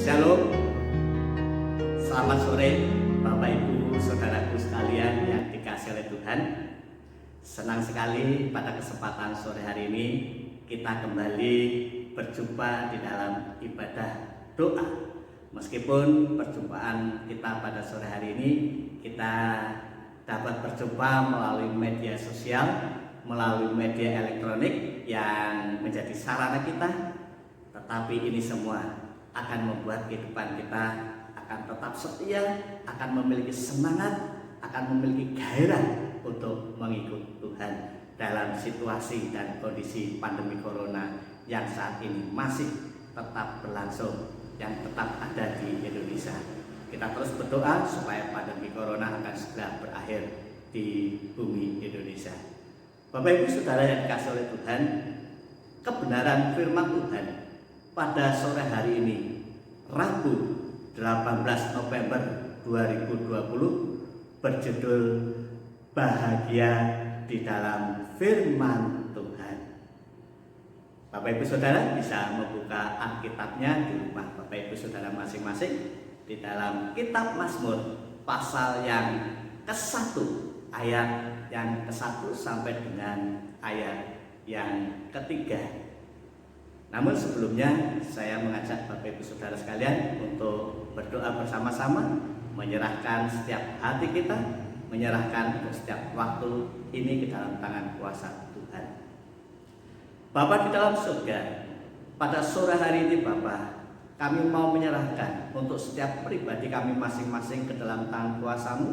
Shalom, selamat sore Bapak Ibu Saudaraku sekalian yang dikasihi oleh Tuhan. Senang sekali pada kesempatan sore hari ini kita kembali berjumpa di dalam ibadah doa. Meskipun perjumpaan kita pada sore hari ini kita dapat berjumpa melalui media sosial, melalui media elektronik yang menjadi sarana kita, tetapi ini semua akan membuat kehidupan kita akan tetap setia, akan memiliki semangat, akan memiliki gairah untuk mengikut Tuhan dalam situasi dan kondisi pandemi corona yang saat ini masih tetap berlangsung, yang tetap ada di Indonesia. Kita terus berdoa supaya pandemi corona akan segera berakhir di bumi Indonesia. Bapak Ibu Saudara yang dikasihi oleh Tuhan, kebenaran firman Tuhan pada sore hari ini, Rabu 18 November 2020, berjudul Bahagia di dalam Firman Tuhan. Bapak Ibu Saudara bisa membuka Alkitabnya di rumah Bapak Ibu Saudara masing-masing di dalam Kitab Mazmur pasal yang ke-1, ayat yang ke-1 sampai dengan ayat yang ke-3. Namun sebelumnya saya mengajak Bapak Ibu Saudara sekalian untuk berdoa bersama-sama, menyerahkan setiap hati kita, menyerahkan setiap waktu ini ke dalam tangan kuasa Tuhan. Bapa di dalam surga, pada sore hari ini Bapa, kami mau menyerahkan untuk setiap pribadi kami masing-masing ke dalam tangan kuasa-Mu.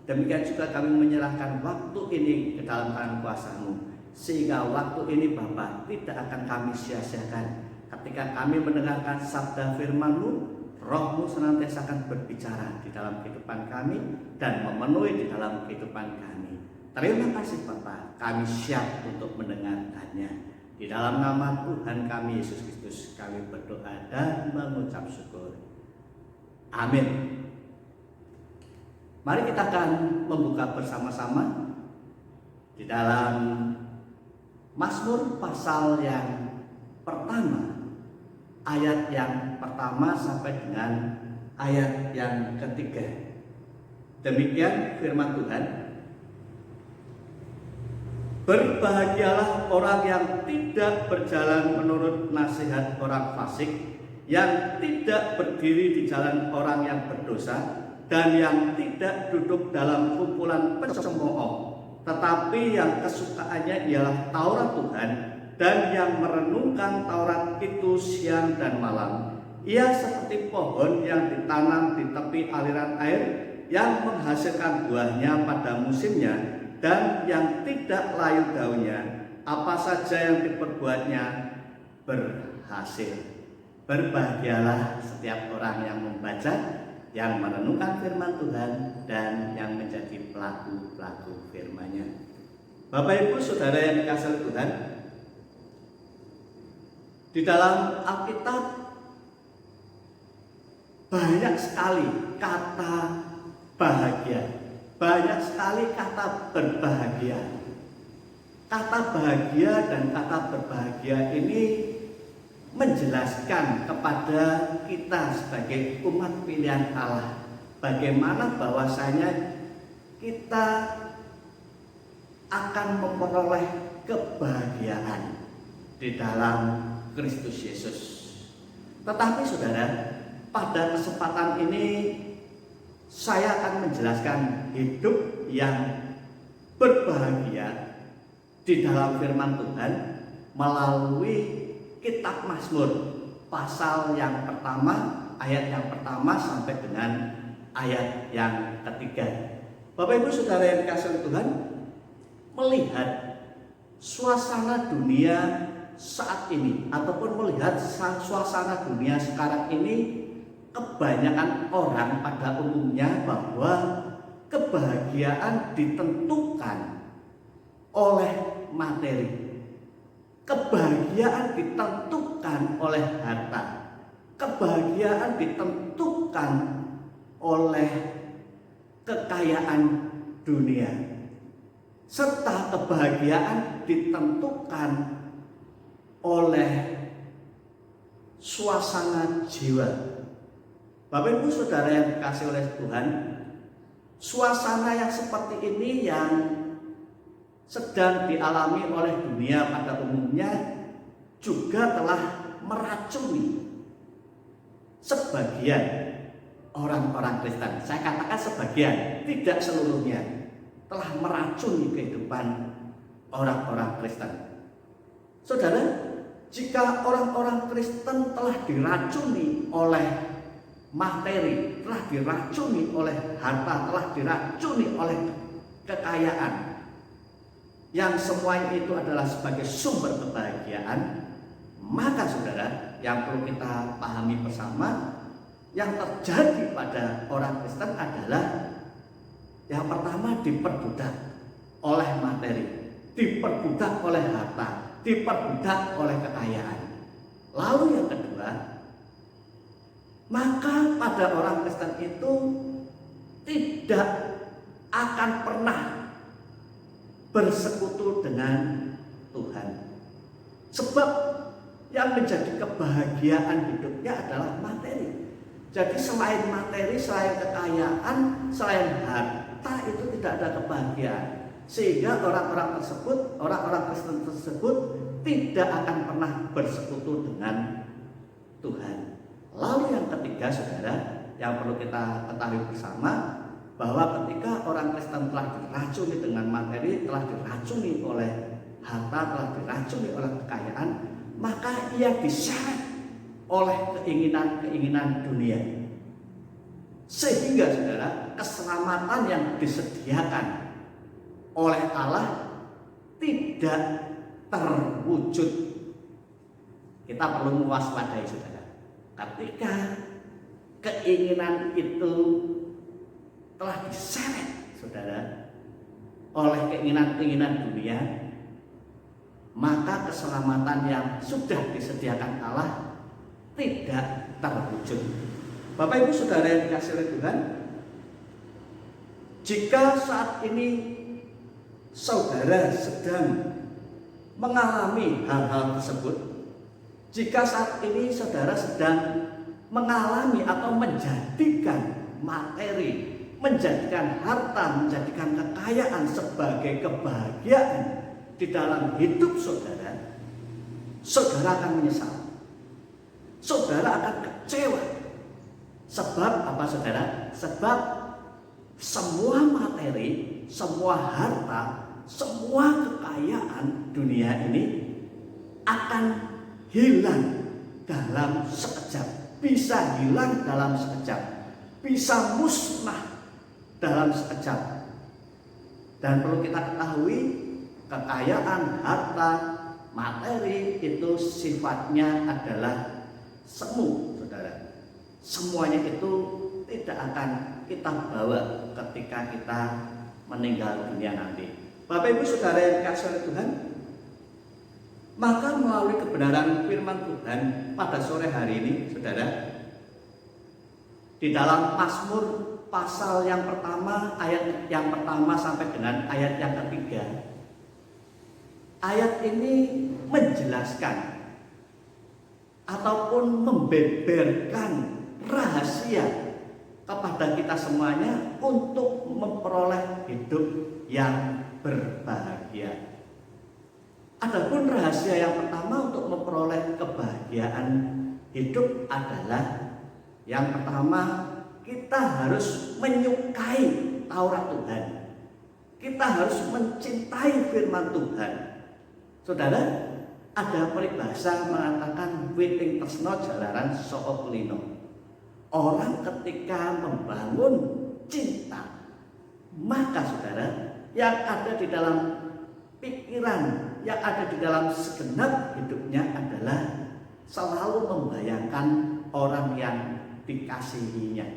Demikian juga kami menyerahkan waktu ini ke dalam tangan kuasa-Mu, sehingga waktu ini Bapa tidak akan kami sia-siakan. Ketika kami mendengarkan sabda firman-Mu, Roh-Mu senantiasa akan berbicara di dalam kehidupan kami dan memenuhi di dalam kehidupan kami. Terima kasih Bapa, kami siap untuk mendengarkannya. Di dalam nama Tuhan kami Yesus Kristus kami berdoa dan mengucap syukur. Amin. Mari kita akan membuka bersama-sama di dalam Mazmur pasal yang pertama, ayat yang pertama sampai dengan ayat yang ketiga. Demikian firman Tuhan. Berbahagialah orang yang tidak berjalan menurut nasihat orang fasik, yang tidak berdiri di jalan orang yang berdosa, dan yang tidak duduk dalam kumpulan pencemooh, tetapi yang kesukaannya ialah Taurat Tuhan, dan yang merenungkan Taurat itu siang dan malam. Ia seperti pohon yang ditanam di tepi aliran air, yang menghasilkan buahnya pada musimnya, dan yang tidak layu daunnya. Apa saja yang diperbuatnya berhasil. Berbahagialah setiap orang yang membaca, yang merenungkan firman Tuhan, dan yang menjadi pelaku-pelaku firman-Nya. Bapak Ibu Saudara yang dikasihi Tuhan, di dalam Alkitab banyak sekali kata bahagia, banyak sekali kata berbahagia. Kata bahagia dan kata berbahagia ini menjelaskan kepada kita sebagai umat pilihan Allah bagaimana bahwasanya kita akan memperoleh kebahagiaan di dalam Kristus Yesus. Tetapi saudara, pada kesempatan ini saya akan menjelaskan hidup yang berbahagia di dalam firman Tuhan melalui Kitab Mazmur pasal yang pertama, ayat yang pertama sampai dengan ayat yang ketiga. Bapak Ibu Saudara yang dikasihi Tuhan, melihat suasana dunia saat ini ataupun melihat suasana dunia sekarang ini, kebanyakan orang pada umumnya bahwa kebahagiaan ditentukan oleh materi. Kebahagiaan ditentukan oleh harta. Kebahagiaan ditentukan oleh kekayaan dunia. Serta kebahagiaan ditentukan oleh suasana jiwa. Bapak Ibu Saudara yang dikasihi oleh Tuhan, suasana yang seperti ini yang sedang dialami oleh dunia pada umumnya juga telah meracuni sebagian orang-orang Kristen. Saya katakan sebagian, tidak seluruhnya, telah meracuni kehidupan orang-orang Kristen. Saudara, jika orang-orang Kristen telah diracuni oleh materi, telah diracuni oleh harta, telah diracuni oleh kekayaan, yang semuanya itu adalah sebagai sumber kebahagiaan, maka saudara, yang perlu kita pahami bersama, yang terjadi pada orang Kristen adalah yang pertama diperbudak oleh materi, diperbudak oleh harta, diperbudak oleh kekayaan. Lalu yang kedua, maka pada orang Kristen itu tidak akan pernah bersekutu dengan Tuhan. Sebab yang menjadi kebahagiaan hidupnya adalah materi. Jadi selain materi, selain kekayaan, selain harta, itu tidak ada kebahagiaan. Sehingga orang-orang tersebut, orang-orang Kristen tersebut tidak akan pernah bersekutu dengan Tuhan. Lalu yang ketiga saudara, yang perlu kita ketahui bersama, bahwa ketika orang Kristen telah diracuni dengan materi, telah diracuni oleh harta, telah diracuni oleh kekayaan, maka ia diseret oleh keinginan-keinginan dunia. Sehingga saudara, keselamatan yang disediakan oleh Allah tidak terwujud. Kita perlu mewaspadai saudara. Ketika keinginan itu telah diseret saudara oleh keinginan-keinginan dunia, maka keselamatan yang sudah disediakan Allah tidak terwujud. Bapak Ibu Saudara yang dikasihi oleh Tuhan, jika saat ini saudara sedang mengalami hal-hal tersebut, jika saat ini saudara sedang mengalami atau menjadikan materi, menjadikan harta, menjadikan kekayaan sebagai kebahagiaan di dalam hidup saudara, saudara akan menyesal. Saudara akan kecewa. Sebab apa saudara? Sebab semua materi, semua harta, semua kekayaan dunia ini akan hilang dalam sekejap. Bisa hilang dalam sekejap, bisa musnah dalam sekejap. Dan perlu kita ketahui, kekayaan, harta, materi itu sifatnya adalah semu, saudara. Semuanya itu tidak akan kita bawa ketika kita meninggal dunia nanti. Bapak Ibu Saudara yang dikasihi oleh Tuhan, maka melalui kebenaran firman Tuhan pada sore hari ini, saudara, di dalam Mazmur pasal yang pertama, ayat yang pertama sampai dengan ayat yang ketiga, ayat ini menjelaskan ataupun membeberkan rahasia kepada kita semuanya untuk memperoleh hidup yang berbahagia. Adapun rahasia yang pertama untuk memperoleh kebahagiaan hidup adalah yang pertama, kita harus menyukai Taurat Tuhan. Kita harus mencintai firman Tuhan. Saudara, ada peribahasa mengatakan witing tresno jalaran saka kulino. Orang ketika membangun cinta, maka saudara, yang ada di dalam pikiran yang ada di dalam segenap hidupnya adalah selalu membayangkan orang yang dikasihinya.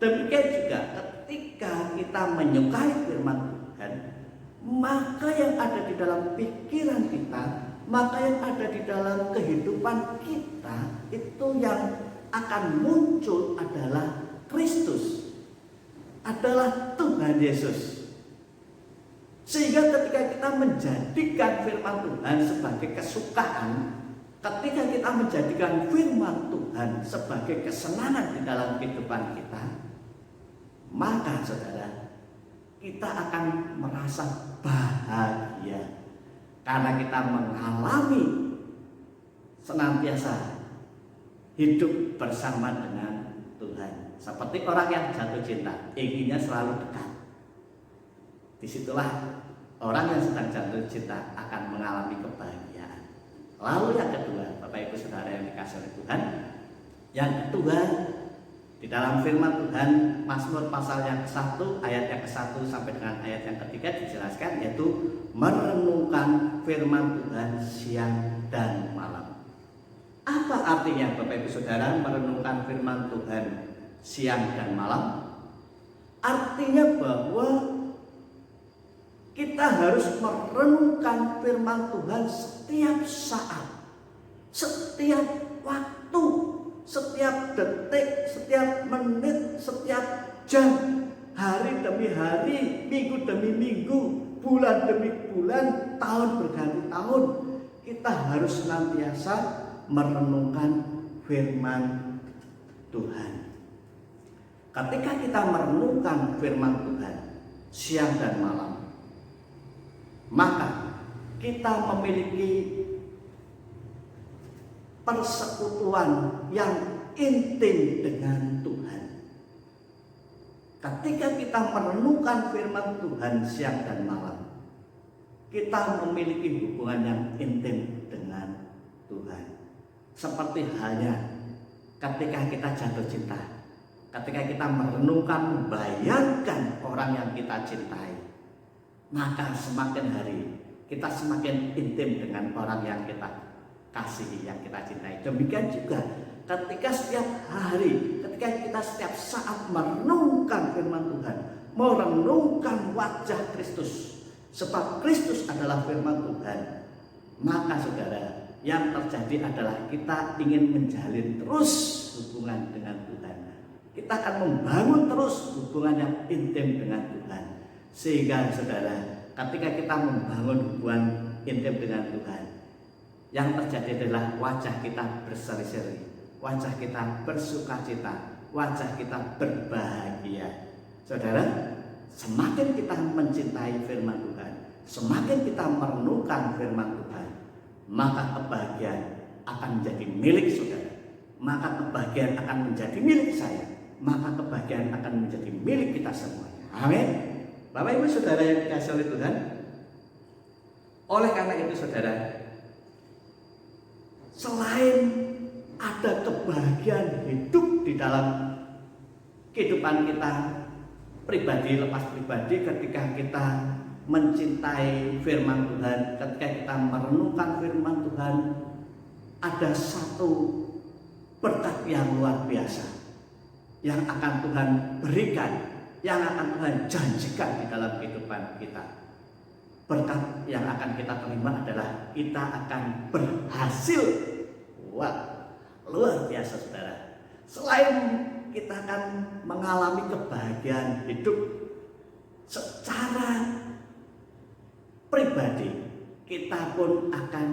Demikian juga ketika kita menyukai firman Tuhan, maka yang ada di dalam pikiran kita, maka yang ada di dalam kehidupan kita, itu yang akan muncul adalah Kristus, adalah Tuhan Yesus. Sehingga ketika kita menjadikan firman Tuhan sebagai kesukaan, ketika kita menjadikan firman Tuhan sebagai kesenangan di dalam kehidupan kita, maka saudara, kita akan merasa bahagia karena kita mengalami senantiasa hidup bersama dengan Tuhan. Seperti orang yang jatuh cinta, inginnya selalu dekat. Disitulah orang yang sedang jatuh cinta akan mengalami kebahagiaan. Lalu yang kedua, Bapak Ibu Saudara yang dikasihi oleh Tuhan, yang kedua, di dalam firman Tuhan Mazmur pasal yang ke-1 ayat yang ke-1 sampai dengan ayat yang ketiga dijelaskan, yaitu merenungkan firman Tuhan siang dan malam. Apa artinya Bapak Ibu Saudara merenungkan firman Tuhan siang dan malam? Artinya bahwa kita harus merenungkan firman Tuhan setiap saat, setiap waktu, setiap detik, setiap menit, setiap jam, hari demi hari, minggu demi minggu, bulan demi bulan, tahun berganti tahun. Kita harus senantiasa merenungkan firman Tuhan. Ketika kita merenungkan firman Tuhan siang dan malam, maka kita memiliki persekutuan yang intim dengan Tuhan. Ketika kita merenungkan firman Tuhan siang dan malam, kita memiliki hubungan yang intim dengan Tuhan. Seperti halnya ketika kita jatuh cinta, ketika kita merenungkan, membayangkan orang yang kita cintai, maka semakin hari kita semakin intim dengan orang yang kita kasihi, yang kita cintai. Demikian juga ketika setiap hari, ketika kita setiap saat merenungkan firman Tuhan, merenungkan wajah Kristus, sebab Kristus adalah firman Tuhan, maka saudara, yang terjadi adalah kita ingin menjalin terus hubungan dengan Tuhan. Kita akan membangun terus hubungan yang intim dengan Tuhan. Sehingga saudara, ketika kita membangun hubungan intim dengan Tuhan, yang terjadi adalah wajah kita berseri-seri, wajah kita bersukacita, wajah kita berbahagia. Saudara, semakin kita mencintai firman Tuhan, semakin kita merenungkan firman Tuhan, maka kebahagiaan akan menjadi milik saudara, maka kebahagiaan akan menjadi milik saya, maka kebahagiaan akan menjadi milik kita semuanya. Amin. Bapak Ibu Saudara yang dikasihi oleh Tuhan, oleh karena itu saudara, selain ada kebahagiaan hidup di dalam kehidupan kita pribadi, lepas pribadi, ketika kita mencintai firman Tuhan, ketika kita merenungkan firman Tuhan, ada satu berkat yang luar biasa yang akan Tuhan berikan, yang akan Tuhan janjikan di dalam kehidupan kita. Berkat yang akan kita terima adalah kita akan berhasil. Wah, luar biasa saudara. Selain kita akan mengalami kebahagiaan hidup secara pribadi, kita pun akan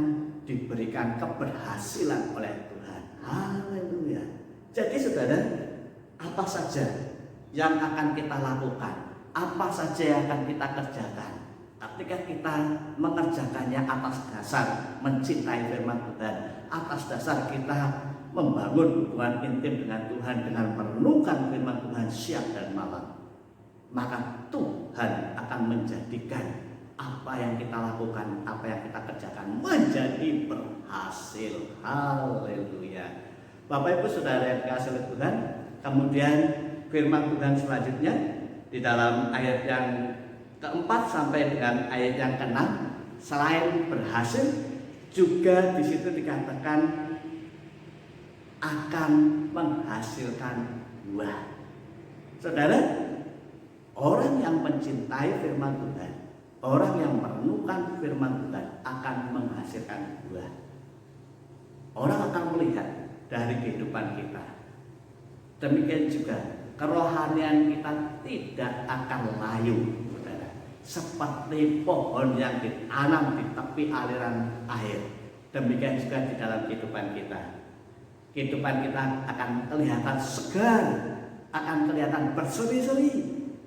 diberikan keberhasilan oleh Tuhan. Haleluya. Jadi saudara, apa saja yang akan kita lakukan, apa saja yang akan kita kerjakan, ketika kita mengerjakannya atas dasar mencintai firman Tuhan, atas dasar kita membangun hubungan intim dengan Tuhan dengan merenungkan firman Tuhan siang dan malam, maka Tuhan akan menjadikan apa yang kita lakukan, apa yang kita kerjakan menjadi berhasil. Haleluya. Bapak Ibu Saudara yang dikasihi oleh Tuhan, kemudian firman Tuhan selanjutnya di dalam ayat yang keempat sampai dengan ayat yang keenam Selain berhasil, juga di situ dikatakan akan menghasilkan buah. Saudara, orang yang mencintai firman Tuhan, orang yang merenungkan firman Tuhan akan menghasilkan buah. Orang akan melihat dari kehidupan kita. Demikian juga kerohanian kita tidak akan layu, saudara. Seperti pohon yang ditanam di tepi aliran air. Demikian juga di dalam kehidupan kita. Kehidupan kita akan kelihatan segar, akan kelihatan berseri-seri,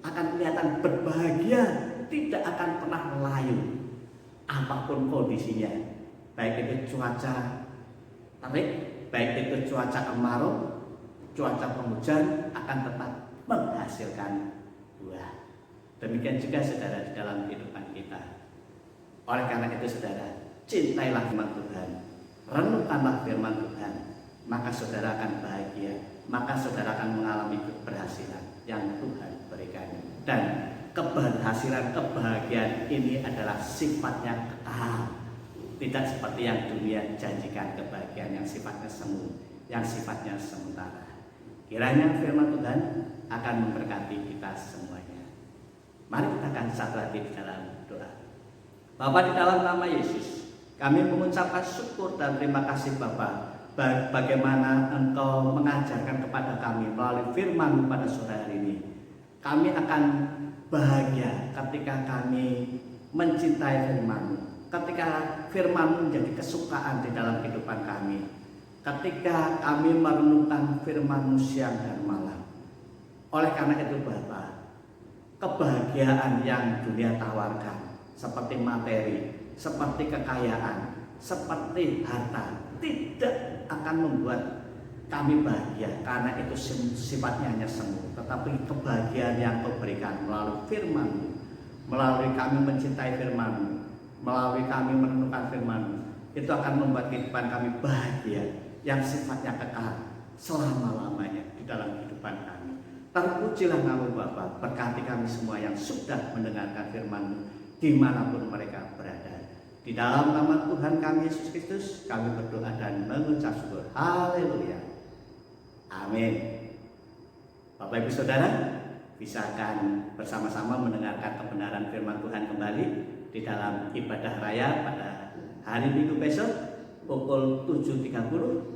akan kelihatan berbahagia, tidak akan pernah layu. Apapun kondisinya, baik itu cuaca terik, baik itu cuaca kemarau, cuaca penghujan, akan tetap menghasilkan buah. Demikian juga saudara di dalam kehidupan kita. Oleh karena itu saudara, cintailah firman Tuhan, renungkanlah firman Tuhan, maka saudara akan bahagia, maka saudara akan mengalami keberhasilan yang Tuhan berikan. Dan keberhasilan, kebahagiaan ini adalah sifatnya kekal, tidak seperti yang dunia janjikan, kebahagiaan yang sifatnya semu, yang sifatnya sementara. Kiranya firman Tuhan akan memberkati kita semuanya. Mari kita akan satu hati di dalam doa. Bapa, di dalam nama Yesus, kami mengucapkan syukur dan terima kasih Bapa, bagaimana Engkau mengajarkan kepada kami melalui firman pada sore hari ini. Kami akan bahagia ketika kami mencintai firman-Mu, ketika firman-Mu menjadi kesukaan di dalam kehidupan kami, ketika kami merenungkan firman-Mu siang dan malam. Oleh karena itu Bapa, kebahagiaan yang dunia tawarkan seperti materi, seperti kekayaan, seperti harta, tidak akan membuat kami bahagia, karena itu sifatnya hanya semu. Tetapi kebahagiaan yang Kau berikan melalui firman-Mu, melalui kami mencintai firman-Mu, melalui kami merenungkan firman-Mu, itu akan membuat kehidupan kami bahagia, yang sifatnya kekal selama-lamanya di dalam kehidupan kami. Terpujilah nama Bapa, berkati kami semua yang sudah mendengarkan firman-Mu dimanapun mereka berada. Di dalam nama Tuhan kami Yesus Kristus, kami berdoa dan mengucap syukur. Haleluya. Amin. Bapak Ibu Saudara, bisa akan bersama-sama mendengarkan kebenaran firman Tuhan kembali di dalam ibadah raya pada hari Minggu besok pukul 7.30.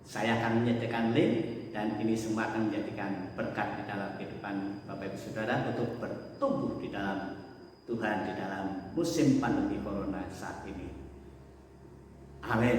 Saya akan menyediakan link, dan ini semua akan menjadikan berkat di dalam kehidupan Bapak Ibu Saudara untuk bertumbuh di dalam Tuhan di dalam musim pandemi corona saat ini. Amin.